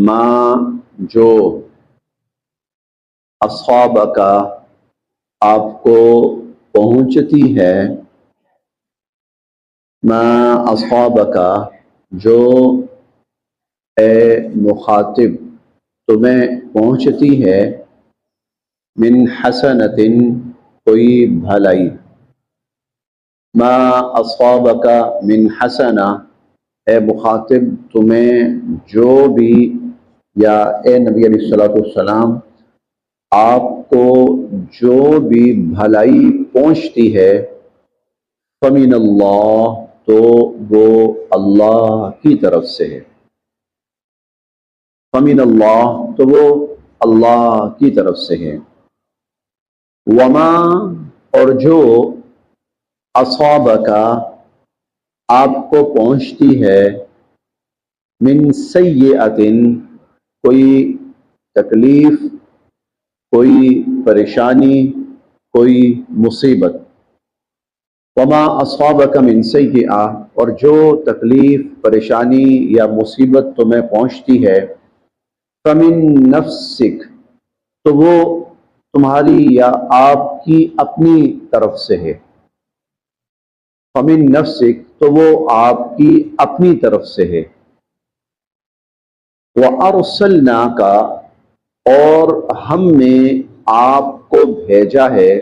ما جو اصابکا آپ کو پہنچتی ہے، ما اصابکا جو اے مخاطب تمہیں پہنچتی ہے، من حسنۃ کوئی بھلائی، ما اصابکا من حسنہ اے مخاطب تمہیں جو بھی، یا اے نبی علیہ الصلوۃ والسلام آپ کو جو بھی بھلائی پہنچتی ہے، فمن اللہ تو وہ اللہ کی طرف سے ہے، فمن اللہ تو وہ اللہ کی طرف سے ہے، وما اور جو اصابکا آپ کو پہنچتی ہے، من سیئۃ کوئی تکلیف، کوئی پریشانی، کوئی مصیبت، وما اصابک من سیئہ اور جو تکلیف، پریشانی یا مصیبت تمہیں پہنچتی ہے، فمن نفسک تو وہ تمہاری یا آپ کی اپنی طرف سے ہے، فمن نفسک تو وہ آپ کی اپنی طرف سے ہے، وَأَرْسَلْنَاكَ اور ہم نے آپ کو بھیجا ہے،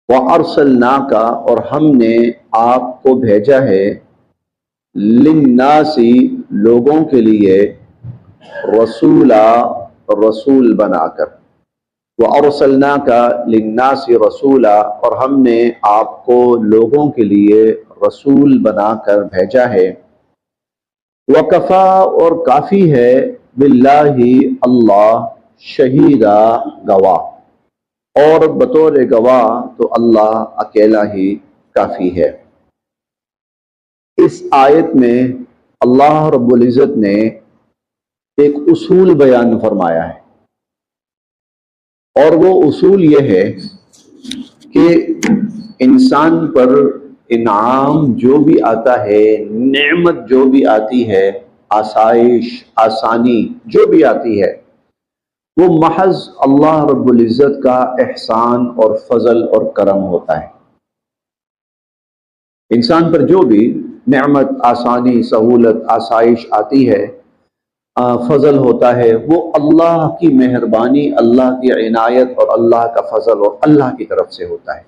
وَأَرْسَلْنَاكَ اور ہم نے آپ کو بھیجا ہے، لِلنَّاسِ لوگوں کے لیے، رسولا رسول بنا کر، وَأَرْسَلْنَاكَ لِلنَّاسِ رسولا اور ہم نے آپ کو لوگوں کے لیے رسول بنا کر بھیجا ہے، وَكَفَى اور کافی ہے، بِاللَّهِ اللہ، شہیدہ گواہ، اور بطور گواہ تو اللہ اکیلا ہی کافی ہے۔ اس آیت میں اللہ رب العزت نے ایک اصول بیان فرمایا ہے، اور وہ اصول یہ ہے کہ انسان پر انعام جو بھی آتا ہے، نعمت جو بھی آتی ہے، آسائش، آسانی جو بھی آتی ہے، وہ محض اللہ رب العزت کا احسان اور فضل اور کرم ہوتا ہے۔ انسان پر جو بھی نعمت، آسانی، سہولت، آسائش آتی ہے، فضل ہوتا ہے، وہ اللہ کی مہربانی، اللہ کی عنایت اور اللہ کا فضل اور اللہ کی طرف سے ہوتا ہے۔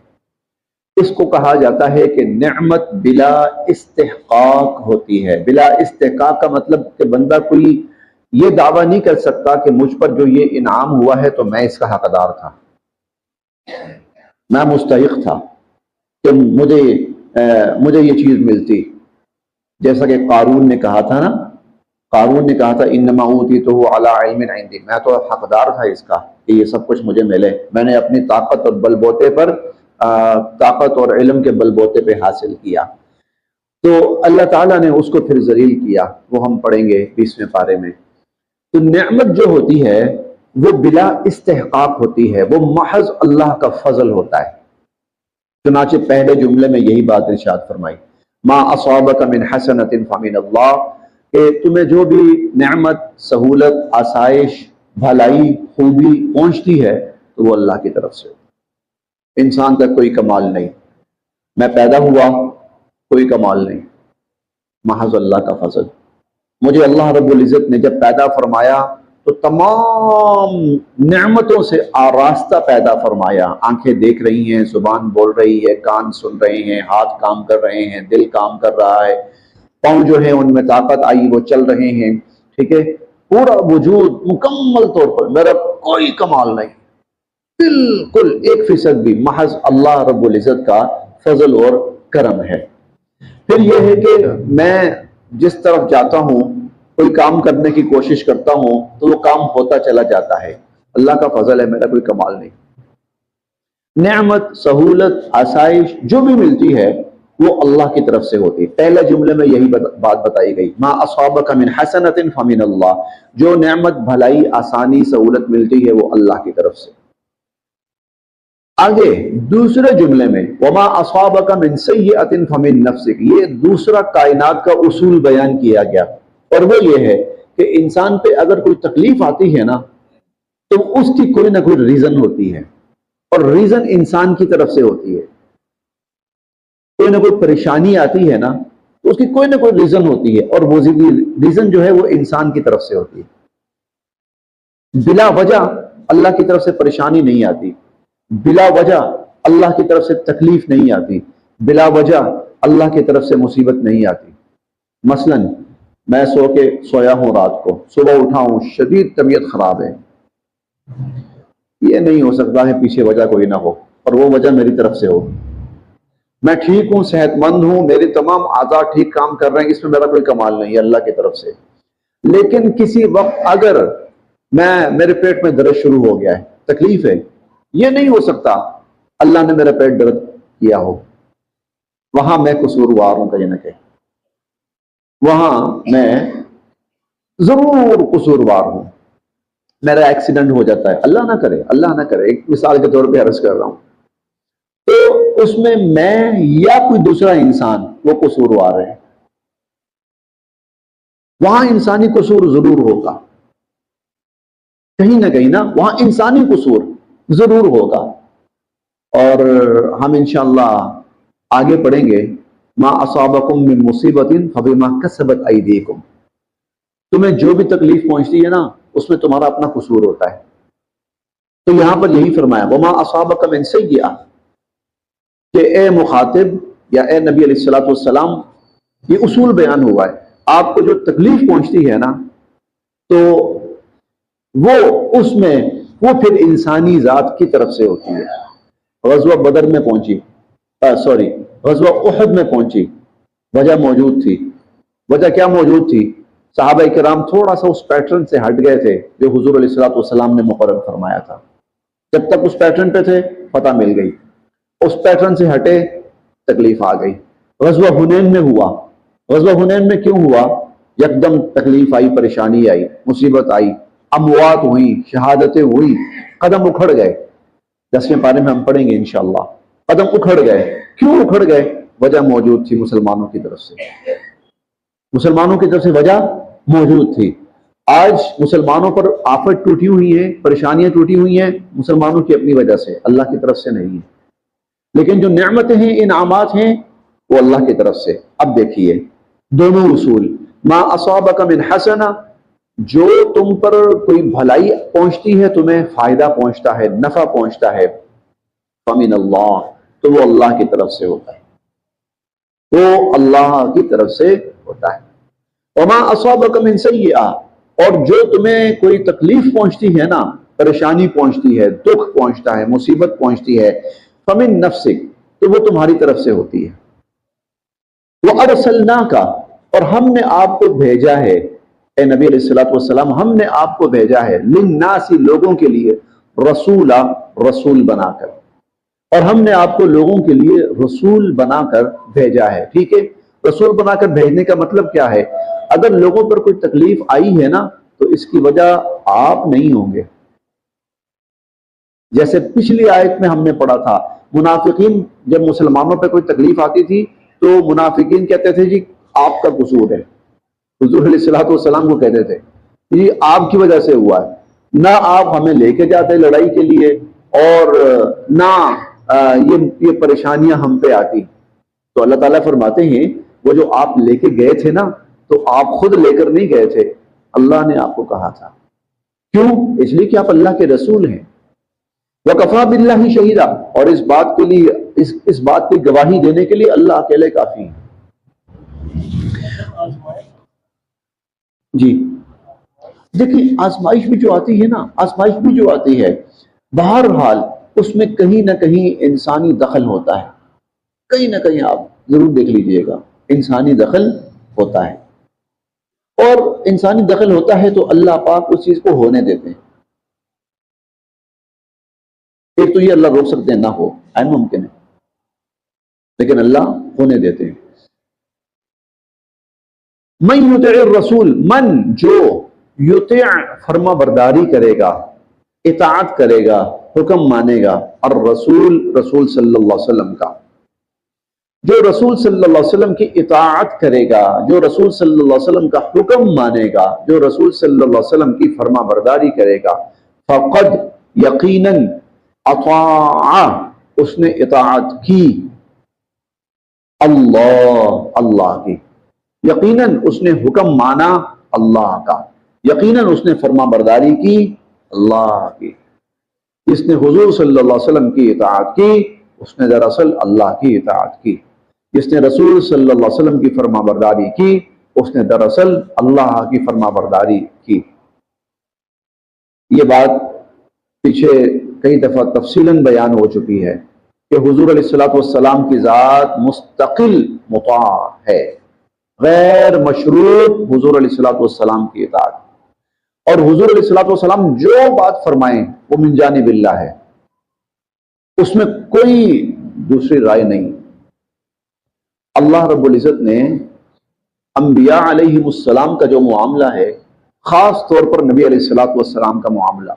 اس کو کہا جاتا ہے کہ نعمت بلا استحقاق ہوتی ہے۔ بلا استحقاق کا مطلب کہ بندہ کوئی یہ دعویٰ نہیں کر سکتا کہ مجھ پر جو یہ انعام ہوا ہے تو میں اس کا حقدار تھا، میں مستحق تھا کہ مجھے یہ چیز ملتی، جیسا کہ قارون نے کہا تھا نا، قارون نے کہا تھا انما اوتیتہ علی علم عندی، میں تو حقدار تھا اس کا کہ یہ سب کچھ مجھے ملے، میں نے اپنی طاقت اور بل بوتے پر، طاقت اور علم کے بل بوتے پہ حاصل کیا۔ تو اللہ تعالیٰ نے اس کو پھر ذلیل کیا، وہ ہم پڑھیں گے 20ویں پارے میں۔ تو نعمت جو ہوتی ہے وہ بلا استحقاق ہوتی ہے، وہ محض اللہ کا فضل ہوتا ہے۔ چنانچہ پہلے جملے میں یہی بات ارشاد فرمائی، ما اصابک من حسنۃ فمن اللہ، کہ تمہیں جو بھی نعمت، سہولت، آسائش، بھلائی، خوبی پہنچتی ہے تو وہ اللہ کی طرف سے، انسان کا کوئی کمال نہیں، میں پیدا ہوا کوئی کمال نہیں، محض اللہ کا فضل۔ مجھے اللہ رب العزت نے جب پیدا فرمایا تو تمام نعمتوں سے آراستہ پیدا فرمایا، آنکھیں دیکھ رہی ہیں، زبان بول رہی ہے، کان سن رہے ہیں، ہاتھ کام کر رہے ہیں، دل کام کر رہا ہے، پاؤں جو ہیں ان میں طاقت آئی، وہ چل رہے ہیں، ٹھیک ہے، پورا وجود مکمل طور پر، میرا کوئی کمال نہیں، بالکل 1% بھی، محض اللہ رب العزت کا فضل اور کرم ہے۔ پھر یہ ہے کہ میں جس طرف جاتا ہوں، کوئی کام کرنے کی کوشش کرتا ہوں تو وہ کام ہوتا چلا جاتا ہے، اللہ کا فضل ہے، میرا کوئی کمال نہیں۔ نعمت، سہولت، آسائش جو بھی ملتی ہے وہ اللہ کی طرف سے ہوتی ہے۔ پہلے جملے میں یہی بات بتائی گئی، ما اصابک من حسنۃ فمن اللہ، جو نعمت، بھلائی، آسانی، سہولت ملتی ہے وہ اللہ کی طرف سے۔ آگے دوسرے جملے میں وما اصابک من سیئۃ فمن نفسک، یہ دوسرا کائنات کا اصول بیان کیا گیا، اور وہ یہ ہے کہ انسان پہ اگر کوئی تکلیف آتی ہے نا تو اس کی کوئی نہ کوئی ریزن ہوتی ہے، اور ریزن انسان کی طرف سے ہوتی ہے۔ کوئی نہ کوئی پریشانی آتی ہے نا تو اس کی کوئی نہ کوئی ریزن ہوتی ہے، اور وہ ریزن جو ہے وہ انسان کی طرف سے ہوتی ہے۔ بلا وجہ اللہ کی طرف سے پریشانی نہیں آتی، بلا وجہ اللہ کی طرف سے تکلیف نہیں آتی، بلا وجہ اللہ کی طرف سے مصیبت نہیں آتی۔ مثلا میں سویا ہوں رات کو، صبح اٹھا ہوں، شدید طبیعت خراب ہے، یہ نہیں ہو سکتا ہے پیچھے وجہ کوئی نہ ہو اور وہ وجہ میری طرف سے ہو۔ میں ٹھیک ہوں، صحت مند ہوں، میری تمام اعضاء ٹھیک کام کر رہے ہیں، اس میں میرا کوئی کمال نہیں ہے، اللہ کی طرف سے۔ لیکن کسی وقت اگر میرے پیٹ میں درد شروع ہو گیا ہے، تکلیف ہے، یہ نہیں ہو سکتا اللہ نے میرا پیٹ درد کیا ہو، وہاں میں قصوروار ہوں کہیں نہ کہیں، وہاں میں ضرور قصوروار ہوں۔ میرا ایکسیڈنٹ ہو جاتا ہے، اللہ نہ کرے، اللہ نہ کرے، ایک مثال کے طور پہ عرض کر رہا ہوں، تو اس میں یا کوئی دوسرا انسان وہ قصوروار ہے، وہاں انسانی قصور ضرور ہوگا، کہیں نہ کہیں نا وہاں انسانی قصور ضرور ہوگا۔ اور ہم انشاءاللہ آگے پڑھیں گے، ما اصابکم من مصیبت فبما کسبت ایدیکم، تمہیں جو بھی تکلیف پہنچتی ہے نا اس میں تمہارا اپنا قصور ہوتا ہے۔ تو یہاں پر یہی فرمایا وما اصابک من سیئہ، کہ اے مخاطب یا اے نبی علیہ الصلوۃ والسلام، یہ اصول بیان ہوا ہے، آپ کو جو تکلیف پہنچتی ہے نا تو وہ پھر انسانی ذات کی طرف سے ہوتی ہے۔ غزوہ بدر میں پہنچی، غزوہ احد میں پہنچی، وجہ موجود تھی۔ وجہ کیا موجود تھی؟ صحابہ کرام تھوڑا سا اس پیٹرن سے ہٹ گئے تھے جو حضور علیہ الصلوۃ والسلام نے مقرر فرمایا تھا۔ جب تک اس پیٹرن پہ تھے فتح مل گئی، اس پیٹرن سے ہٹے تکلیف آ گئی۔ غزوہ حنین میں ہوا، غزوہ حنین میں کیوں ہوا؟ یکدم تکلیف آئی، پریشانی آئی، مصیبت آئی، اموات ہوئی، شہادتیں ہوئی، قدم اکھڑ گئے۔ 10ویں پارے میں ہم پڑھیں گے انشاءاللہ، قدم اکھڑ گئے۔ کیوں اکھڑ گئے؟ وجہ موجود تھی مسلمانوں کی طرف سے، مسلمانوں کی طرف سے وجہ موجود تھی۔ آج مسلمانوں پر آفت ٹوٹی ہوئی ہیں، پریشانیاں ٹوٹی ہوئی ہیں مسلمانوں کی اپنی وجہ سے، اللہ کی طرف سے نہیں ہے۔ لیکن جو نعمتیں ہیں، انعامات ہیں، وہ اللہ کی طرف سے۔ اب دیکھیے دونوں اصول، ما اصابک من حسنہ، جو تم پر کوئی بھلائی پہنچتی ہے، تمہیں فائدہ پہنچتا ہے، نفع پہنچتا ہے، فمن اللہ، تو وہ اللہ کی طرف سے ہوتا ہے، وہ اللہ کی طرف سے ہوتا ہے۔ وما اصابک من سیئہ، اور جو تمہیں کوئی تکلیف پہنچتی ہے نا، پریشانی پہنچتی ہے، دکھ پہنچتا ہے، مصیبت پہنچتی ہے، فمن نفسک، تو وہ تمہاری طرف سے ہوتی ہے۔ وَأَرْسَلْنَاكَ، اور ہم نے آپ کو بھیجا ہے، اے نبی علیہ الصلوۃ والسلام، ہم نے آپ کو بھیجا ہے، للناس، لوگوں کے لیے، رسولا، رسول بنا کر، اور ہم نے آپ کو لوگوں کے لیے رسول بنا کر بھیجا ہے۔ ٹھیک ہے، رسول بنا کر بھیجنے کا مطلب کیا ہے؟ اگر لوگوں پر کوئی تکلیف آئی ہے نا تو اس کی وجہ آپ نہیں ہوں گے۔ جیسے پچھلی آیت میں ہم نے پڑھا تھا، منافقین جب مسلمانوں پہ کوئی تکلیف آتی تھی تو منافقین کہتے تھے جی آپ کا قصور ہے، حضور علیہ الصلوۃ والسلام کو کہتے تھے جی آپ کی وجہ سے ہوا ہے، نہ آپ ہمیں لے کے جاتے لڑائی کے لیے، اور نہ یہ پریشانیاں ہم پہ آتی۔ تو اللہ تعالیٰ فرماتے ہیں وہ جو آپ لے کے گئے تھے نا، تو آپ خود لے کر نہیں گئے تھے، اللہ نے آپ کو کہا تھا۔ کیوں؟ اس لیے کہ آپ اللہ کے رسول ہیں۔ وَكَفَى بِاللَّهِ شَهِيدًا، اور اس بات کے لیے، اس بات کی گواہی دینے کے لیے اللہ اکیلے کافی ہیں۔ جی دیکھیں، آزمائش بھی جو آتی ہے نا، آزمائش بھی جو آتی ہے، بہرحال اس میں کہیں نہ کہیں انسانی دخل ہوتا ہے، کہیں نہ کہیں آپ ضرور دیکھ لیجئے گا انسانی دخل ہوتا ہے، اور انسانی دخل ہوتا ہے تو اللہ پاک اس چیز کو ہونے دیتے ہیں۔ ایک تو یہ اللہ روک سکتے ہیں نہ ہو، ہے ممکن ہے، لیکن اللہ ہونے دیتے ہیں۔ من یطع الرسول، من جو یطع فرما برداری کرے گا، اطاعت کرے گا، حکم مانے گا، الرسول رسول صلی اللہ علیہ وسلم کا، جو رسول صلی اللہ علیہ وسلم کی اطاعت کرے گا، جو رسول صلی اللہ علیہ وسلم کا حکم مانے گا، جو رسول صلی اللہ علیہ وسلم کی فرما برداری کرے گا، فقد یقیناً اطاع، اس نے اطاعت کی اللہ کی، یقیناً اس نے حکم مانا اللہ کا، یقیناً اس نے فرما برداری کی اللہ کی۔ جس نے حضور صلی اللہ علیہ وسلم کی اطاعت کی اس نے دراصل اللہ کی اطاعت کی، جس نے رسول صلی اللہ علیہ وسلم کی فرما برداری کی اس نے دراصل اللہ کی فرما برداری کی۔ یہ بات پیچھے کئی دفعہ تفصیلاً بیان ہو چکی ہے کہ حضور علیہ الصلوۃ والسلام کی ذات مستقل مطاع ہے، غیر مشروط حضور علیہ الصلوۃ والسلام کی اطاعت، اور حضور علیہ الصلوۃ والسلام جو بات فرمائیں وہ من جانب اللہ ہے، اس میں کوئی دوسری رائے نہیں۔ اللہ رب العزت نے انبیاء علیہ السلام کا جو معاملہ ہے، خاص طور پر نبی علیہ الصلوۃ والسلام کا معاملہ،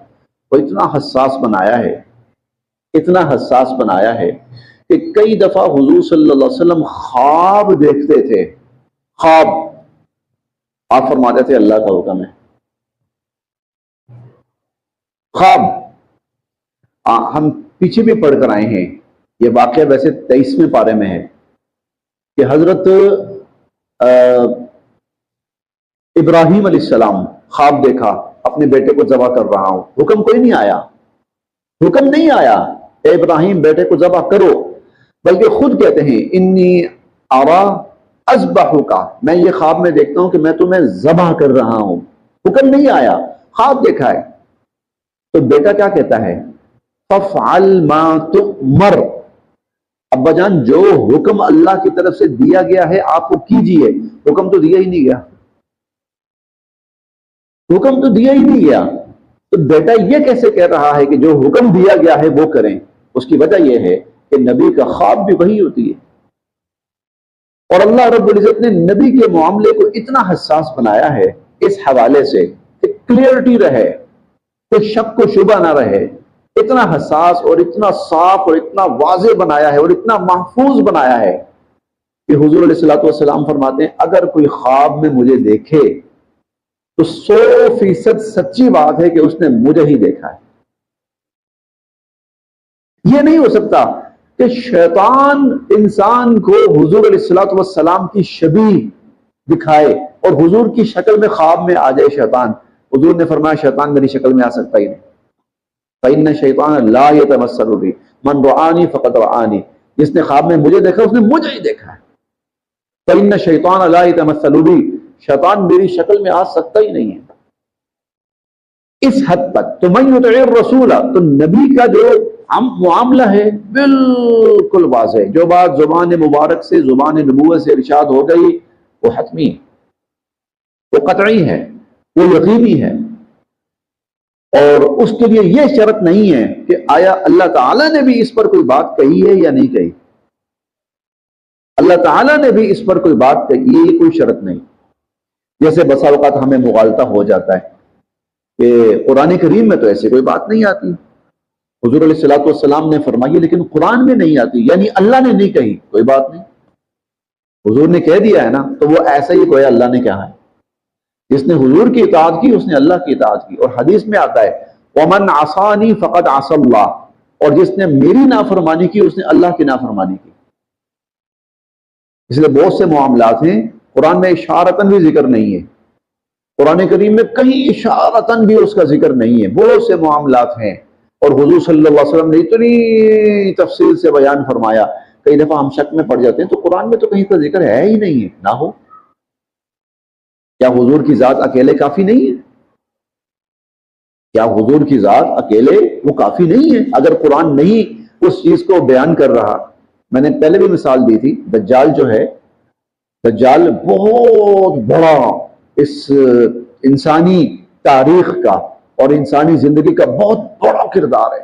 وہ اتنا حساس بنایا ہے، اتنا حساس بنایا ہے کہ کئی دفعہ حضور صلی اللہ علیہ وسلم خواب دیکھتے تھے، خواب، آپ فرماتے تھے اللہ کا حکم ہے، خواب۔ ہم پیچھے بھی پڑھ کر آئے ہیں، یہ واقعہ ویسے 23ویں پارے میں ہے کہ حضرت ابراہیم علیہ السلام خواب دیکھا اپنے بیٹے کو ذبح کر رہا ہوں، حکم کوئی نہیں آیا، حکم نہیں آیا اے ابراہیم بیٹے کو ذبح کرو، بلکہ خود کہتے ہیں انی ارا اذبحک، میں یہ خواب میں دیکھتا ہوں کہ میں تمہیں ذبح کر رہا ہوں، حکم نہیں آیا، خواب دیکھا ہے۔ تو بیٹا کیا کہتا ہے؟ فَفْعَلْ مَا تُؤْمَرْ، ابا جان جو حکم اللہ کی طرف سے دیا گیا ہے آپ کو کیجئے، حکم تو دیا ہی نہیں گیا، حکم تو دیا ہی نہیں گیا، تو بیٹا یہ کیسے کہہ رہا ہے کہ جو حکم دیا گیا ہے وہ کریں؟ اس کی وجہ یہ ہے کہ نبی کا خواب بھی وہی ہوتی ہے، اور اللہ رب العزت نے نبی کے معاملے کو اتنا حساس بنایا ہے اس حوالے سے کہ کلیئرٹی رہے، کوئی شک و شبہ نہ رہے، اتنا حساس اور اتنا صاف اور اتنا واضح بنایا ہے اور اتنا محفوظ بنایا ہے کہ حضور علیہ الصلوۃ والسلام فرماتے ہیں اگر کوئی خواب میں مجھے دیکھے تو 100% سچی بات ہے کہ اس نے مجھے ہی دیکھا ہے۔ یہ نہیں ہو سکتا کہ شیطان انسان کو حضور علیہ الصلوۃ والسلام کی شبیہ دکھائے اور حضور کی شکل میں خواب میں آ جائے شیطان۔ حضور نے فرمایا شیطان میری شکل میں آ سکتا ہی نہیں، فَإِنَّ الشَّيْطَانَ لَا يَتَمَثَّلُ بِي مَنْ رَآنِي فَقَدْ رَآنِي، جس نے خواب میں مجھے دیکھا اس نے مجھے ہی دیکھا ہے۔ فَإِنَّ الشَّيْطَانَ لَا يَتَمَثَّلُ بِي، شیطان میری شکل میں آ سکتا ہی نہیں ہے۔ اس حد تک تو مَن يُطِعِ الرَّسُولَ، تو نبی کا جو معاملہ ہے بالکل واضح، جو بات زبان مبارک سے زبان نبوت سے ارشاد ہو گئی وہ حتمی ہے، وہ قطعی ہے، وہ یقینی ہے، اور اس کے لیے یہ شرط نہیں ہے کہ آیا اللہ تعالیٰ نے بھی اس پر کوئی بات کہی ہے یا نہیں کہی، اللہ تعالیٰ نے بھی اس پر کوئی بات کہی ہے، یہ کوئی شرط نہیں۔ جیسے بسا اوقات ہمیں مغالطہ ہو جاتا ہے کہ قرآن کریم میں تو ایسی کوئی بات نہیں آتی، حضور علیہ الصلوۃ والسلام نے فرمائی لیکن قرآن میں نہیں آتی، یعنی اللہ نے نہیں کہی، کوئی بات نہیں، حضور نے کہہ دیا ہے نا تو وہ ایسا ہی کوئی اللہ نے کہا ہے۔ جس نے حضور کی اطاعت کی اس نے اللہ کی اطاعت کی، اور حدیث میں آتا ہے وَمَنْ عَصَانِي فَقَدْ عَصَى اللَّهَ، اور جس نے میری نافرمانی کی اس نے اللہ کی نافرمانی کی۔ اس لیے بہت سے معاملات ہیں قرآن میں اشارتاً بھی ذکر نہیں ہے، قرآن کریم میں کہیں اشارتاً بھی اس کا ذکر نہیں ہے، بہت سے معاملات ہیں، اور حضور صلی اللہ علیہ وسلم نے اتنی تفصیل سے بیان فرمایا، کئی دفعہ ہم شک میں پڑ جاتے ہیں تو قرآن میں تو کہیں کا ذکر ہے ہی نہیں ہے، نہ ہو۔ کیا حضور کی ذات اکیلے کافی نہیں ہے؟ کیا حضور کی ذات اکیلے وہ کافی نہیں ہے؟ اگر قرآن نہیں اس چیز کو بیان کر رہا، میں نے پہلے بھی مثال دی تھی، دجال جو ہے، دجال بہت بڑا اس انسانی تاریخ کا اور انسانی زندگی کا بہت بڑا کردار ہے،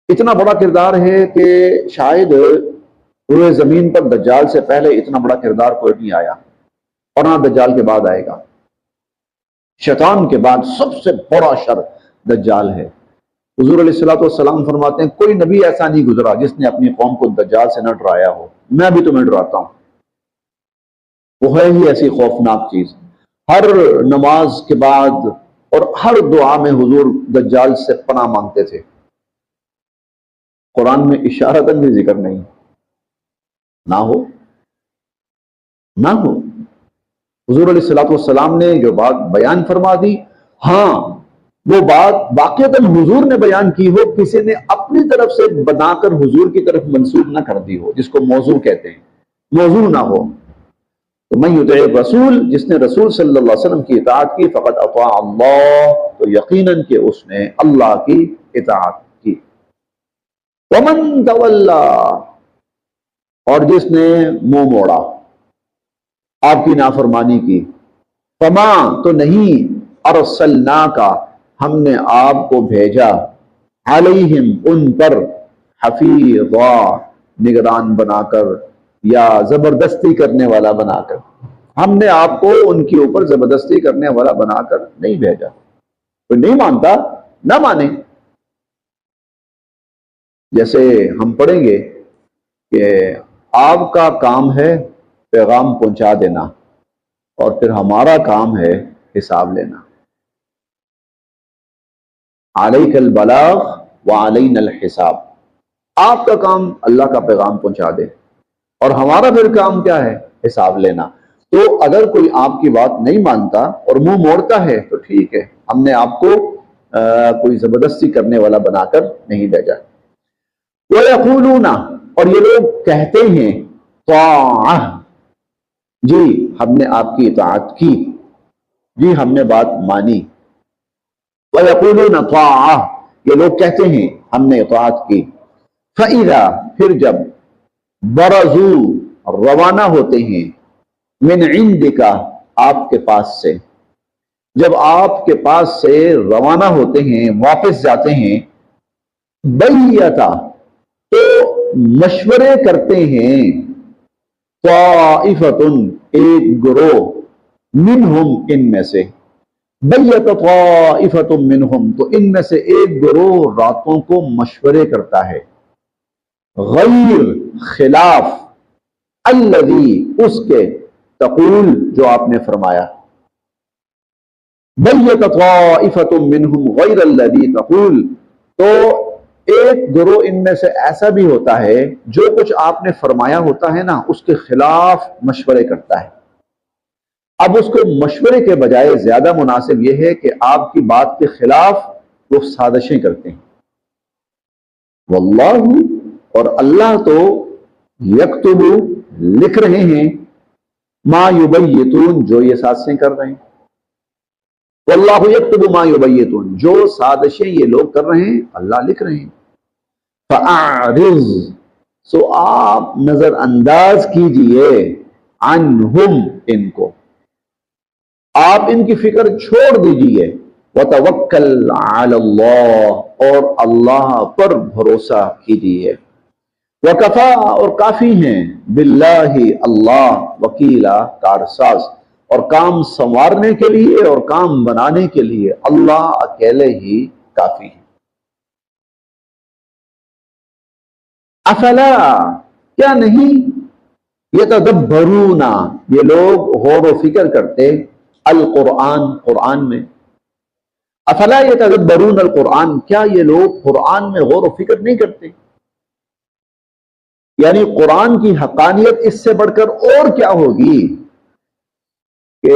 اتنا بڑا کردار ہے کہ شاید روئے زمین پر دجال سے پہلے اتنا بڑا کردار کوئی نہیں آیا، اور نہ دجال کے بعد آئے گا۔ شیطان کے بعد سب سے بڑا شر دجال ہے۔ حضور علیہ الصلوۃ والسلام فرماتے ہیں کوئی نبی ایسا نہیں گزرا جس نے اپنی قوم کو دجال سے نہ ڈرایا ہو، میں بھی تمہیں ڈراتا ہوں. وہ ہے ہی ایسی خوفناک چیز. ہر نماز کے بعد اور ہر دعا میں حضور دجال سے پناہ مانگتے تھے. قرآن میں اشارتاً بھی ذکر نہیں نہ ہو. حضور علیہ الصلوۃ والسلام نے جو بات بیان فرما دی، ہاں وہ بات واقعتاً حضور نے بیان کی ہو، کسی نے اپنی طرف سے بنا کر حضور کی طرف منسوب نہ کر دی ہو، جس کو موضوع کہتے ہیں، موضوع نہ ہو. تو من یطع الرسول، جس نے رسول صلی اللہ علیہ وسلم کی اطاعت کی، فقد اطاع اللہ، تو یقیناً کہ اس نے اللہ کی اطاعت کی. ومن تولا، اور جس نے منہ موڑا، آپ کی نافرمانی کی، فما، تو نہیں، ارسلناک، ہم نے آپ کو بھیجا، علیہم، ان پر، حفیظا، نگران بنا کر، یا زبردستی کرنے والا بنا کر. ہم نے آپ کو ان کے اوپر زبردستی کرنے والا بنا کر نہیں بھیجا. کوئی نہیں مانتا نہ مانے. جیسے ہم پڑھیں گے کہ آپ کا کام ہے پیغام پہنچا دینا، اور پھر ہمارا کام ہے حساب لینا. علیک البلاغ وعلینا الحساب. آپ کا کام اللہ کا پیغام پہنچا دے، اور ہمارا پھر کام کیا ہے؟ حساب لینا. تو اگر کوئی آپ کی بات نہیں مانتا اور منہ موڑتا ہے تو ٹھیک ہے، ہم نے آپ کو کوئی زبردستی کرنے والا بنا کر نہیں بھیجا. وَيَقُولُونَ، اور یہ لوگ کہتے ہیں، طاعہ، جی ہم نے آپ کی اطاعت کی، جی ہم نے بات مانی. وَيَقُولُونَ طاعہ، یہ لوگ کہتے ہیں ہم نے اطاعت کی. فَإِذَا، پھر جب، برزوا، روانہ ہوتے ہیں، من عندک، آپ کے پاس سے، جب آپ کے پاس سے روانہ ہوتے ہیں، واپس جاتے ہیں، بیتا، تو مشورے کرتے ہیں، طائفتن، ایک گروہ، منہم، ان میں سے، بیت طائفۃ منہم، تو ان میں سے ایک گروہ راتوں کو مشورے کرتا ہے، غیر، خلاف، الذی، اس کے، تقول، جو آپ نے فرمایا. بیت طائفۃ منہم غیر الذی تقول، تو ایک گروہ ان میں سے ایسا بھی ہوتا ہے جو کچھ آپ نے فرمایا ہوتا ہے نا، اس کے خلاف مشورے کرتا ہے. اب اس کو مشورے کے بجائے زیادہ مناسب یہ ہے کہ آپ کی بات کے خلاف وہ سازشیں کرتے ہیں. واللہ، اور اللہ تو، یکتب، لکھ رہے ہیں، ما یبیتون، جو یہ سازشیں کر رہے ہیں. واللہ یکتب ما یبیتون، جو سازشیں یہ لوگ کر رہے ہیں اللہ لکھ رہے ہیں. فاعرض، سو آپ نظر انداز کیجئے، عنہم، ان کو، آپ ان کی فکر چھوڑ دیجئے. وتوکل علی اللہ، اور اللہ پر بھروسہ کیجئے. وکفا، اور کافی ہیں، باللہ، اللہ، وکیلا، کارساز، اور کام سنوارنے کے لیے اور کام بنانے کے لیے اللہ اکیلے ہی کافی ہیں. افلا، کیا نہیں، یتدبرون، یہ لوگ غور و فکر کرتے، القرآن، قرآن میں. افلا یتدبرون القرآن، کیا یہ لوگ قرآن میں غور و فکر نہیں کرتے؟ یعنی قرآن کی حقانیت اس سے بڑھ کر اور کیا ہوگی کہ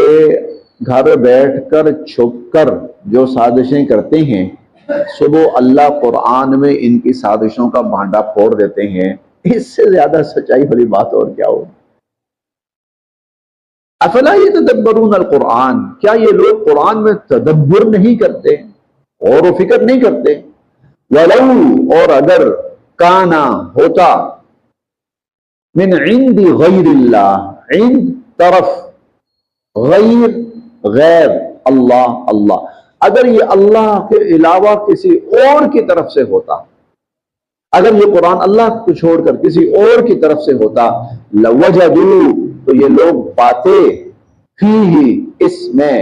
گھر بیٹھ کر چھپ کر جو سازشیں کرتے ہیں، صبح اللہ قرآن میں ان کی سازشوں کا بھانڈا پھوڑ دیتے ہیں. اس سے زیادہ سچائی والی بات اور کیا ہو؟ افلا یتدبرون القرآن، کیا یہ لوگ قرآن میں تدبر نہیں کرتے، غور و فکر نہیں کرتے؟ ولو، اور اگر، کانا، ہوتا، من عند غیر اللہ، عند، طرف، غیر، غیر، اللہ، اللہ، اگر یہ اللہ کے علاوہ کسی اور کی طرف سے ہوتا، اگر یہ قرآن اللہ کو چھوڑ کر کسی اور کی طرف سے ہوتا، لوجدوا، تو یہ لوگ پاتے، فیہ، اس میں،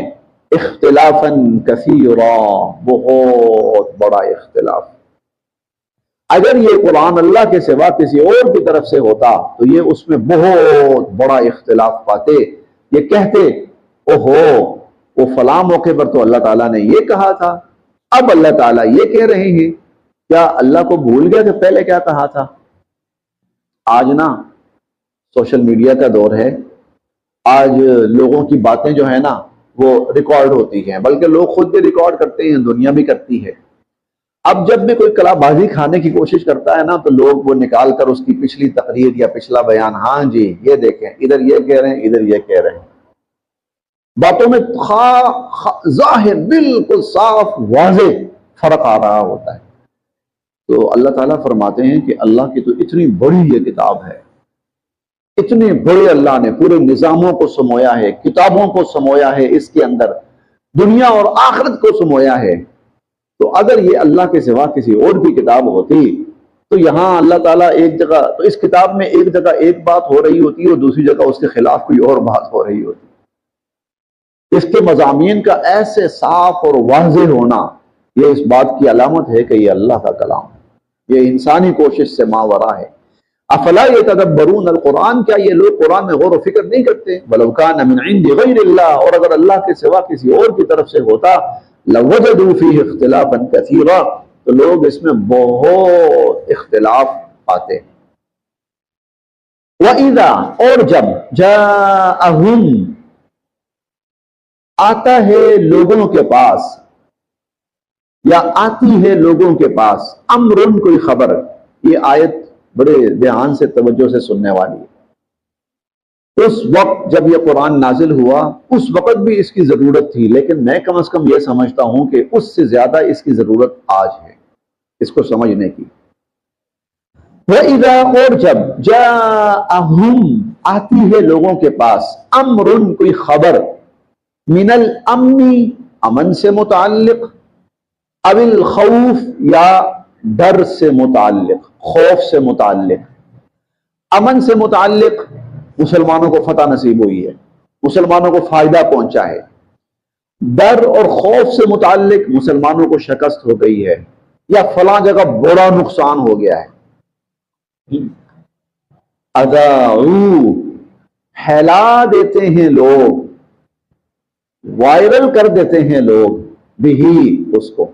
اختلافاً کثیرا، بہت بڑا اختلاف. اگر یہ قرآن اللہ کے سوا کسی اور کی طرف سے ہوتا تو یہ اس میں بہت بڑا اختلاف پاتے، یہ کہتے اوہو وہ فلاں موقع پر تو اللہ تعالیٰ نے یہ کہا تھا، اب اللہ تعالیٰ یہ کہہ رہے ہیں، کیا اللہ کو بھول گیا کہ پہلے کیا کہا تھا؟ آج نا سوشل میڈیا کا دور ہے، آج لوگوں کی باتیں جو ہیں نا وہ ریکارڈ ہوتی ہیں، بلکہ لوگ خود بھی ریکارڈ کرتے ہیں، دنیا بھی کرتی ہے۔ اب جب بھی کوئی کلا بازی کھانے کی کوشش کرتا ہے نا تو لوگ وہ نکال کر اس کی پچھلی تقریر یا پچھلا بیان، ہاں جی یہ دیکھیں ادھر یہ کہہ رہے ہیں ادھر یہ کہہ رہے ہیں، باتوں میں ظاہر بالکل صاف واضح فرق آ رہا ہوتا ہے۔ تو اللہ تعالیٰ فرماتے ہیں کہ اللہ کی تو اتنی بڑی یہ کتاب ہے، اتنے بڑے اللہ نے پورے نظاموں کو سمویا ہے، کتابوں کو سمویا ہے، اس کے اندر دنیا اور آخرت کو سمویا ہے۔ تو اگر یہ اللہ کے سوا کسی اور کی کتاب ہوتی تو یہاں اللہ تعالیٰ ایک جگہ تو اس کتاب میں ایک جگہ ایک بات ہو رہی ہوتی اور دوسری جگہ اس کے خلاف کوئی اور بات ہو رہی ہوتی۔ اس کے مضامین کا ایسے صاف اور واضح ہونا یہ اس بات کی علامت ہے کہ یہ اللہ کا کلام ہے، یہ انسانی کوشش سے ماورا ہے۔ افلا یتدبرون القرآن، کیا یہ لوگ قرآن میں غور و فکر نہیں کرتے؟ ولو کان من عند غیر اللہ، اور اگر اللہ کے سوا کسی اور کی طرف سے ہوتا لوجدوا فیہ اختلافا کثیرا، تو لوگ اس میں بہت اختلاف پاتے۔ وَإِذَا، اور جب جاءہم، آتا ہے لوگوں کے پاس یا آتی ہے لوگوں کے پاس، امرن، کوئی خبر۔ یہ آیت بڑے دھیان سے توجہ سے سننے والی ہے۔ اس وقت جب یہ قرآن نازل ہوا اس وقت بھی اس کی ضرورت تھی، لیکن میں کم از کم یہ سمجھتا ہوں کہ اس سے زیادہ اس کی ضرورت آج ہے اس کو سمجھنے کی۔ وَإِذَا، اور جب جاءہم، آتی ہے لوگوں کے پاس، امرن، کوئی خبر، من الامن، امن سے متعلق، او الخوف، یا ڈر سے متعلق، خوف سے متعلق۔ امن سے متعلق مسلمانوں کو فتح نصیب ہوئی ہے، مسلمانوں کو فائدہ پہنچا ہے۔ ڈر اور خوف سے متعلق مسلمانوں کو شکست ہو گئی ہے یا فلاں جگہ بڑا نقصان ہو گیا ہے۔ اذاعوا، پھیلا دیتے ہیں لوگ، وائرل کر دیتے ہیں لوگ، بھی اس کو،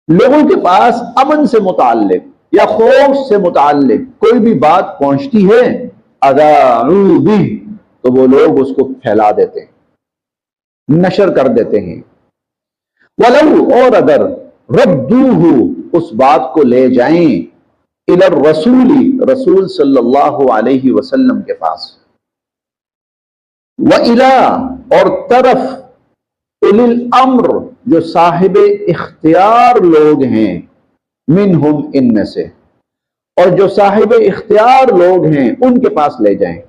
لوگوں کے پاس امن سے متعلق یا خوف سے متعلق کوئی بھی بات پہنچتی ہے، اذاعوا بھی، تو وہ لوگ اس کو پھیلا دیتے ہیں، نشر کر دیتے ہیں۔ ولو، اور اگر ردوہ، اس بات کو لے جائیں، الی الرسول، رسول صلی اللہ علیہ وسلم کے پاس، وَإِلَىٰ، اور طرف، اُولِي الْأَمْرِ، جو صاحب اختیار لوگ ہیں، منہم، ان میں سے، اور جو صاحب اختیار لوگ ہیں ان کے پاس لے جائیں،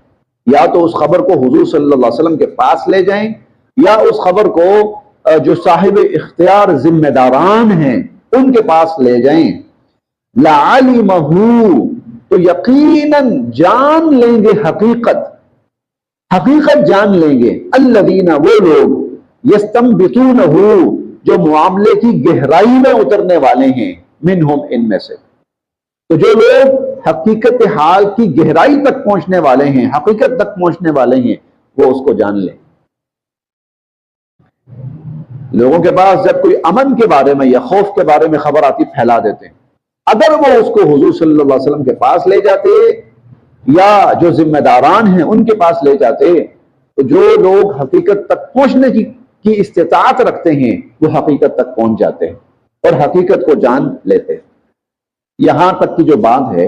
یا تو اس خبر کو حضور صلی اللہ علیہ وسلم کے پاس لے جائیں، یا اس خبر کو جو صاحب اختیار ذمہ داران ہیں ان کے پاس لے جائیں، لَعَلِمَهُ، تو یقیناً جان لیں گے، حقیقت جان لیں گے، الذین، وہ لوگ، یستنبطونہ، جو معاملے کی گہرائی میں اترنے والے ہیں، منہم، ان میں سے۔ تو جو لوگ حقیقت حال کی گہرائی تک پہنچنے والے ہیں، حقیقت تک پہنچنے والے ہیں، وہ اس کو جان لیں۔ لوگوں کے پاس جب کوئی امن کے بارے میں یا خوف کے بارے میں خبر آتی، پھیلا دیتے ہیں۔ اگر وہ اس کو حضور صلی اللہ علیہ وسلم کے پاس لے جاتے یا جو ذمہ داران ہیں ان کے پاس لے جاتے، تو جو لوگ حقیقت تک پہنچنے کی استطاعت رکھتے ہیں وہ حقیقت تک پہنچ جاتے ہیں اور حقیقت کو جان لیتے ہیں۔ یہاں تک کی جو بات ہے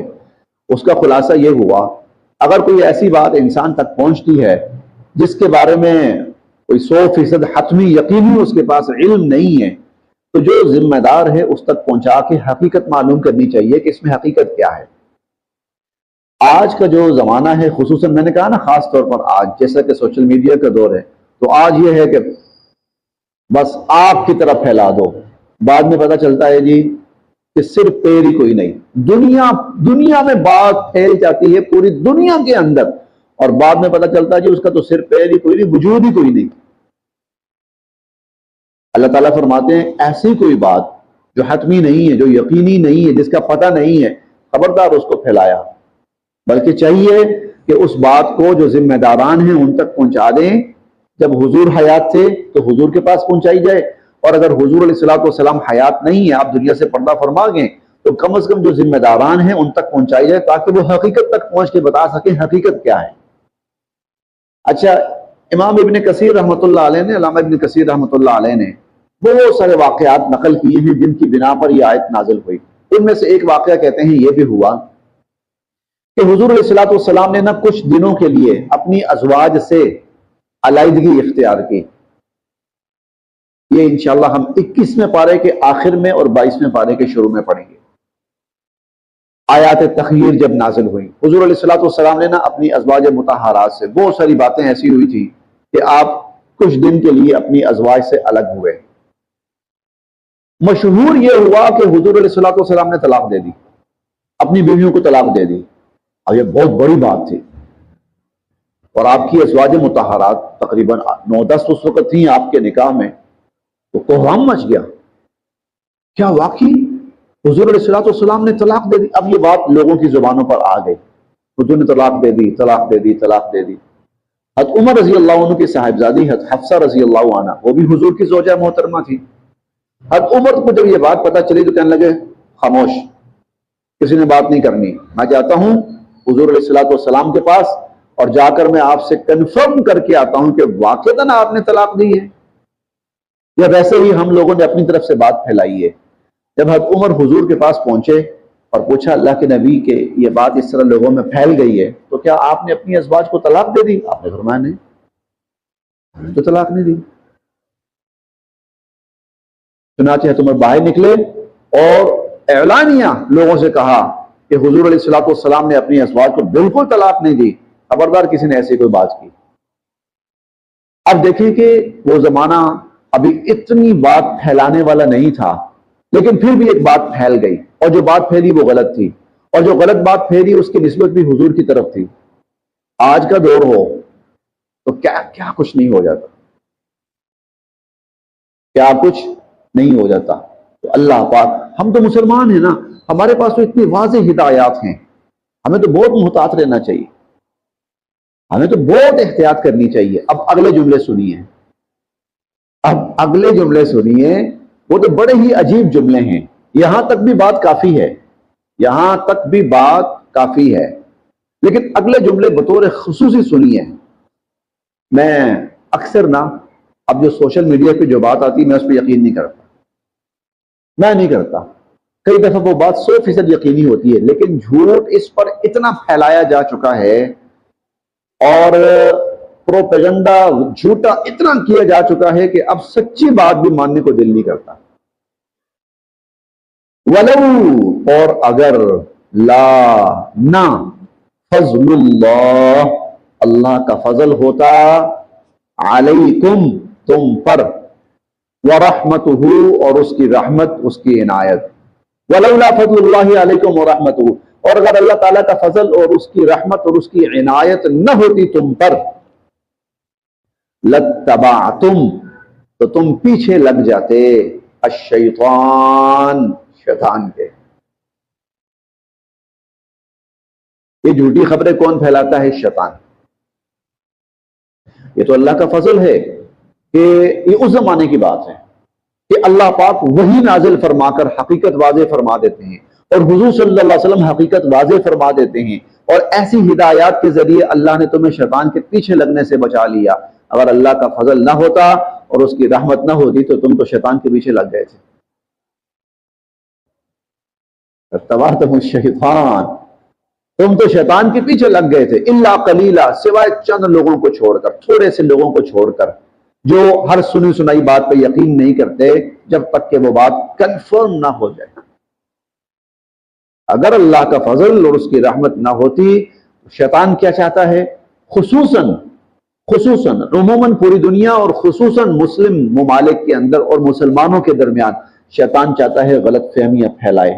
اس کا خلاصہ یہ ہوا، اگر کوئی ایسی بات انسان تک پہنچتی ہے جس کے بارے میں کوئی 100% حتمی یقینی اس کے پاس علم نہیں ہے، تو جو ذمہ دار ہے اس تک پہنچا کے حقیقت معلوم کرنی چاہیے کہ اس میں حقیقت کیا ہے۔ آج کا جو زمانہ ہے، خصوصاً میں نے کہا نا خاص طور پر آج، جیسا کہ سوشل میڈیا کا دور ہے، تو آج یہ ہے کہ بس آپ کی طرف پھیلا دو، بعد میں پتہ چلتا ہے جی کہ صرف پیر ہی کوئی نہیں، دنیا میں بات پھیل جاتی ہے پوری دنیا کے اندر، اور بعد میں پتہ چلتا ہے جی اس کا تو صرف پیر ہی کوئی نہیں، وجود ہی کوئی نہیں۔ اللہ تعالیٰ فرماتے ہیں ایسی کوئی بات جو حتمی نہیں ہے، جو یقینی نہیں ہے، جس کا پتہ نہیں ہے، خبردار اس کو پھیلایا، بلکہ چاہیے کہ اس بات کو جو ذمہ داران ہیں ان تک پہنچا دیں۔ جب حضور حیات تھے تو حضور کے پاس پہنچائی جائے، اور اگر حضور علیہ الصلوۃ والسلام حیات نہیں ہے، آپ دنیا سے پردہ فرما گئے، تو کم از کم جو ذمہ داران ہیں ان تک پہنچائی جائے، تاکہ وہ حقیقت تک پہنچ کے بتا سکیں حقیقت کیا ہے۔ اچھا، امام ابن کثیر رحمۃ اللہ علیہ نے، علامہ ابن کثیر رحمۃ اللہ علیہ نے بہت سارے واقعات نقل کیے ہیں جن کی بنا پر یہ آیت نازل ہوئی۔ ان میں سے ایک واقعہ کہتے ہیں یہ بھی ہوا کہ حضور علیہ الصلوۃ والسلام نے نہ کچھ دنوں کے لیے اپنی ازواج سے علیحدگی اختیار کی۔ یہ انشاءاللہ ہم 21ویں پارے کے آخر میں اور 22ویں پارے کے شروع میں پڑھیں گے۔ آیات تخیر جب نازل ہوئی، حضور علیہ الصلوۃ والسلام نے نا اپنی ازواج مطہرات سے بہت ساری باتیں ایسی ہوئی تھی کہ آپ کچھ دن کے لیے اپنی ازواج سے الگ ہوئے۔ مشہور یہ ہوا کہ حضور علیہ الصلوۃ والسلام نے طلاق دے دی، اپنی بیویوں کو طلاق دے دی، اور یہ بہت بڑی بات تھی۔ اور آپ کی ازواج مطہرات تقریباً 9-10 اس وقت تھیں آپ کے نکاح میں، تو کوہرام مچ گیا، کیا واقعی حضور علیہ الصلوۃ والسلام نے طلاق دے دی؟ اب یہ بات لوگوں کی زبانوں پر آ گئی، حضور نے طلاق دے دی، طلاق دے دی، طلاق دے دی۔ حضرت عمر رضی اللہ عنہ کی صاحبزادی حضرت حفصہ رضی اللہ عنہ، وہ بھی حضور کی زوجہ محترمہ تھی۔ حضرت عمر کو جب یہ بات پتہ چلی تو کہنے لگے خاموش، کسی نے بات نہیں کرنی، میں جاتا ہوں حضور علیہ الصلوۃ والسلام کے پاس اور جا کر میں آپ سے کنفرم کر کے آتا ہوں کہ واقعتاً آپ نے طلاق دی ہے یا ویسے ہی ہم لوگوں نے اپنی طرف سے بات پھیلائی ہے۔ جب حضرت عمر حضور کے پاس پہنچے اور پوچھا اللہ کے نبی کہ یہ بات اس طرح لوگوں میں پھیل گئی ہے تو کیا آپ نے اپنی ازواج کو طلاق دے دی؟ آپ نے فرمایا نہیں، ہم نے تو طلاق نہیں دی۔ چنانچہ حضرت عمر باہر نکلے اور اعلانیہ لوگوں سے کہا کہ حضور علیہ الصلوۃ والسلام نے اپنی ازواج کو بالکل طلاق نہیں دی، خبردار کسی نے ایسی کوئی بات کی۔ اب دیکھیں کہ وہ زمانہ ابھی اتنی بات پھیلانے والا نہیں تھا، لیکن پھر بھی ایک بات پھیل گئی، اور جو بات پھیلی وہ غلط تھی، اور جو غلط بات پھیلی اس کی نسبت بھی حضور کی طرف تھی۔ آج کا دور ہو تو کیا کچھ نہیں ہو جاتا، کیا کچھ نہیں ہو جاتا۔ تو اللہ پاک، ہم تو مسلمان ہیں نا، ہمارے پاس تو اتنی واضح ہدایات ہیں، ہمیں تو بہت محتاط رہنا چاہیے، ہمیں تو بہت احتیاط کرنی چاہیے۔ اب اگلے جملے سنیے، اب اگلے جملے سنیے، وہ تو بڑے ہی عجیب جملے ہیں۔ یہاں تک بھی بات کافی ہے، یہاں تک بھی بات کافی ہے، لیکن اگلے جملے بطور خصوصی سنیے۔ میں اکثر نا اب جو سوشل میڈیا پہ جو بات آتی میں اس پہ یقین نہیں کرتا، میں نہیں کرتا۔ کئی دفعہ وہ بات 100% یقینی ہوتی ہے، لیکن جھوٹ اس پر اتنا پھیلایا جا چکا ہے اور پروپیگنڈا جھوٹا اتنا کیا جا چکا ہے کہ اب سچی بات بھی ماننے کو دل نہیں کرتا۔ وَلَوْ، اور اگر، لا، نہ، فضل اللہ، اللہ کا فضل ہوتا، علیکم، تم پر، ورحمتہ، اور اس کی رحمت، اس کی عنایت، ولولا فضل اللہ علیکم ورحمتہ، اور اگر اللہ تعالیٰ کا فضل اور اس کی رحمت اور اس کی عنایت نہ ہوتی تم پر، لَاتَّبَعْتُمْ، تو تم پیچھے لگ جاتے، الشیطان، شیطان کے۔ یہ جھوٹی خبریں کون پھیلاتا ہے؟ شیطان۔ یہ تو اللہ کا فضل ہے کہ یہ اس زمانے کی بات ہے کہ اللہ پاک وہی نازل فرما کر حقیقت واضح فرما دیتے ہیں، اور حضور صلی اللہ علیہ وسلم حقیقت واضح فرما دیتے ہیں، اور ایسی ہدایات کے ذریعے اللہ نے تمہیں شیطان کے پیچھے لگنے سے بچا لیا۔ اگر اللہ کا فضل نہ ہوتا اور اس کی رحمت نہ ہوتی تو تم تو شیطان کے پیچھے لگ گئے تھے۔ اتبعتم الشیطان، تم تو شیطان کے پیچھے لگ گئے تھے، الا قلیلا، سوائے چند لوگوں کو چھوڑ کر، تھوڑے سے لوگوں کو چھوڑ کر، جو ہر سنی سنائی بات پہ یقین نہیں کرتے جب تک کہ وہ بات کنفرم نہ ہو جائے۔ اگر اللہ کا فضل اور اس کی رحمت نہ ہوتی، شیطان کیا چاہتا ہے؟ خصوصاً عموماً پوری دنیا اور خصوصاً مسلم ممالک کے اندر اور مسلمانوں کے درمیان شیطان چاہتا ہے غلط فہمیاں پھیلائے،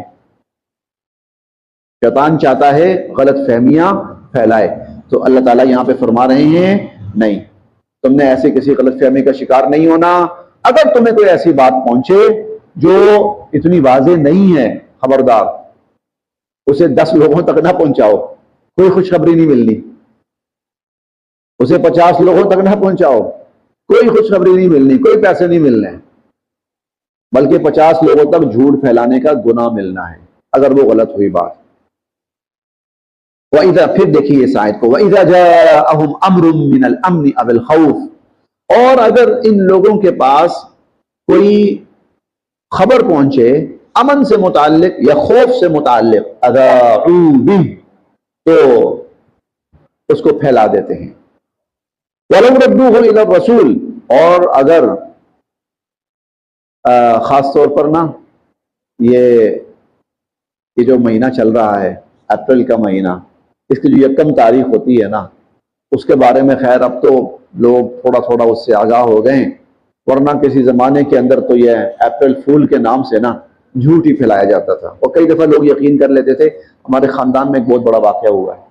شیطان چاہتا ہے غلط فہمیاں پھیلائے۔ تو اللہ تعالیٰ یہاں پہ فرما رہے ہیں نہیں، تم نے ایسے کسی غلط فہمی کا شکار نہیں ہونا۔ اگر تمہیں کوئی ایسی بات پہنچے جو اتنی واضح نہیں ہے، خبردار اسے 10 لوگوں تک نہ پہنچاؤ، کوئی خوشخبری نہیں ملنی، اسے 50 لوگوں تک نہ پہنچاؤ، کوئی خوشخبری نہیں ملنی، کوئی پیسے نہیں ملنے، بلکہ 50 لوگوں تک جھوٹ پھیلانے کا گناہ ملنا ہے اگر وہ غلط ہوئی بات۔ وَإِذَا، پھر دیکھیے اس آیت کو، وَإِذَا جَاءَهُمْ أَمْرٌ مِّنَ الْأَمْنِ أَوِ الْخَوْفِ، اور اگر ان لوگوں کے پاس کوئی خبر پہنچے امن سے متعلق یا خوف سے متعلق، اذاعوا بہ، تو اس کو پھیلا دیتے ہیں، وَلَوْ رَدُّوهُ إِلَى الرَّسُولِ، اور اگر خاص طور پر نا یہ جو مہینہ چل رہا ہے، اپریل کا مہینہ، اس کی جو 1 تاریخ ہوتی ہے نا، اس کے بارے میں خیر اب تو لوگ تھوڑا تھوڑا اس سے آگاہ ہو گئے ہیں، ورنہ کسی زمانے کے اندر تو یہ اپریل فول کے نام سے نا جھوٹ ہی پھیلایا جاتا تھا، اور کئی دفعہ لوگ یقین کر لیتے تھے۔ ہمارے خاندان میں ایک بہت بڑا واقعہ ہوا ہے،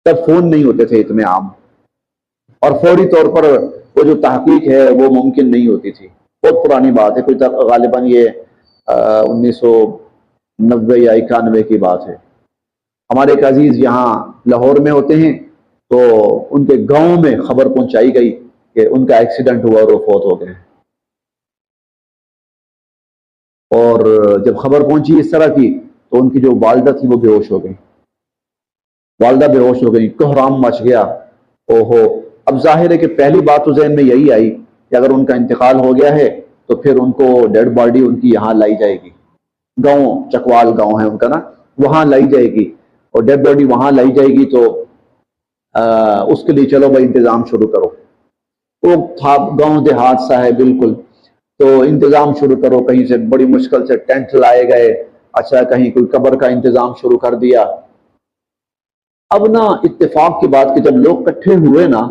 تب فون نہیں ہوتے تھے اتنے عام، اور فوری طور پر وہ جو تحقیق ہے وہ ممکن نہیں ہوتی تھی، بہت پرانی بات ہے، کوئی غالباً یہ 1990 یا 91 کی بات ہے۔ ہمارے ایک عزیز یہاں لاہور میں ہوتے ہیں، تو ان کے گاؤں میں خبر پہنچائی گئی کہ ان کا ایکسیڈنٹ ہوا اور وہ فوت ہو گئے، اور جب خبر پہنچی اس طرح کی تو ان کی جو والدہ تھی وہ بے ہوش ہو گئی، والدہ بے ہوش ہو گئی، کوہرام مچ گیا، اوہو۔ اب ظاہر ہے کہ پہلی بات تو ذہن میں یہی آئی کہ اگر ان کا انتقال ہو گیا ہے تو پھر ان کو ڈیڈ باڈی ان کی یہاں لائی جائے گی، گاؤں چکوال گاؤں ہے ان کا نا، وہاں لائی جائے گی، اور ڈیڈ باڈی وہاں لائی جائے گی تو اس کے لیے چلو بھائی انتظام شروع کرو، وہ تھا گاؤں دیہات سا ہے بالکل، تو انتظام شروع کرو، کہیں سے بڑی مشکل سے ٹینٹ لائے گئے، اچھا کہیں کوئی قبر کا انتظام شروع کر دیا۔ اب نا اتفاق کی بات کہ جب لوگ اکٹھے ہوئے نا،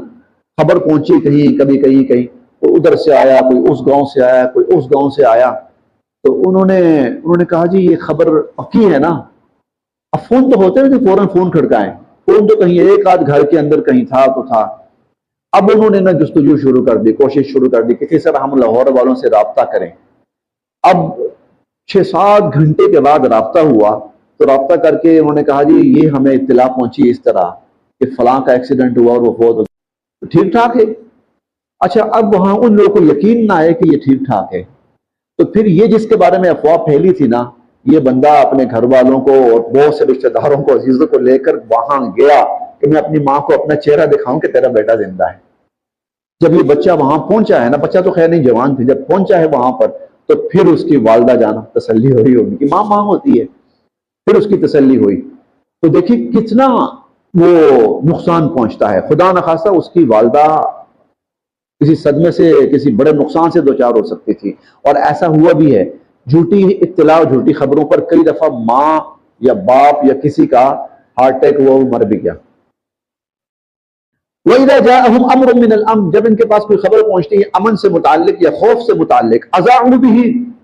خبر پہنچی کہیں کبھی کہیں کوئی ادھر سے آیا، کوئی اس گاؤں سے آیا، کوئی اس گاؤں سے آیا، تو انہوں نے کہا جی یہ خبر پکی ہے نا؟ اب فون تو ہوتے ہیں کہ فوراً فون کھڑکائیں، فون تو کہیں ایک آدھ گھر کے اندر کہیں تھا تو تھا۔ اب انہوں نے نا جستجو شروع کر دی، کوشش شروع کر دی کہ کس طرح ہم لاہور والوں سے رابطہ کریں۔ اب 6-7 گھنٹے کے بعد رابطہ ہوا، تو رابطہ کر کے انہوں نے کہا جی یہ ہمیں اطلاع پہنچی اس طرح کہ فلاں کا ایکسیڈنٹ ہوا اور وہ فوت ہو گیا، ٹھیک ٹھاک ہے۔ اچھا اب وہاں ان لوگوں کو یقین نہ آئے کہ یہ ٹھیک ٹھاک ہے، تو پھر یہ جس کے بارے میں افواہ پھیلی تھی نا، یہ بندہ اپنے گھر والوں کو اور بہت سے رشتہ داروں کو، عزیزوں کو لے کر وہاں گیا کہ میں اپنی ماں کو اپنا چہرہ دکھاؤں کہ تیرا بیٹا زندہ ہے۔ جب یہ بچہ وہاں پہنچا ہے نا، بچہ تو خیر نہیں جوان تھی، جب پہنچا ہے وہاں پر تو پھر اس کی والدہ جانا تسلی ہوئی ہوگی کہ ماں ہوتی ہے، پھر اس کی تسلی ہوئی، تو دیکھیے کتنا وہ نقصان پہنچتا ہے۔ خدا نخواستہ اس کی والدہ کسی صدمے سے، کسی بڑے نقصان سے دوچار ہو سکتی تھی، اور ایسا ہوا بھی ہے۔ جھوٹی اطلاع، جھوٹی خبروں پر کئی دفعہ ماں یا باپ یا کسی کا ہارٹ اٹیک ہوا، وہ مر بھی گیا۔ وَإِذَا جَاءَهُمْ أَمْرٌ مِّنَ الْأَمْنِ، جب ان کے پاس کوئی خبر پہنچتی ہے امن سے متعلق یا خوف سے متعلق، أَذَاعُوا بِهِ،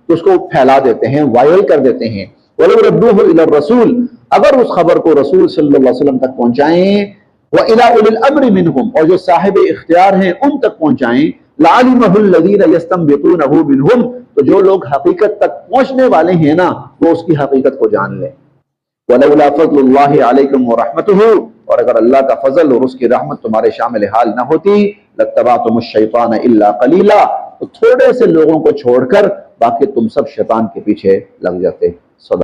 تو اس کو پھیلا دیتے ہیں، وائرل کر دیتے ہیں۔ وَلَوْ رَدُّوهُ إِلَى الرَّسُولِ، اگر اس خبر کو رسول صلی اللہ علیہ وسلم تک پہنچائیں، وَإِلَىٰ أُولِي الْأَمْرِ مِنْهُمْ، اور جو صاحب اختیار ہیں ان تک پہنچائیں، لَعَلِمَهُ الَّذِينَ يَسْتَنبِطُونَهُ مِنْهُمْ، تو جو لوگ حقیقت تک پہنچنے والے ہیں نا، وہ اس کی حقیقت کو جان لیں۔ وَلَوْلَا فَضْلُ اللَّهِ عَلَيْكُمْ وَرَحْمَتُهُ، اور اگر اللہ کا فضل اور اس کی رحمت تمہارے شامل حال نہ ہوتی، لَاتَّبَعْتُمُ الشَّيْطَانَ إِلَّا قَلِيلًا، تو تھوڑے سے لوگوں کو چھوڑ کر باقی تم سب شیطان کے پیچھے لگ جاتے۔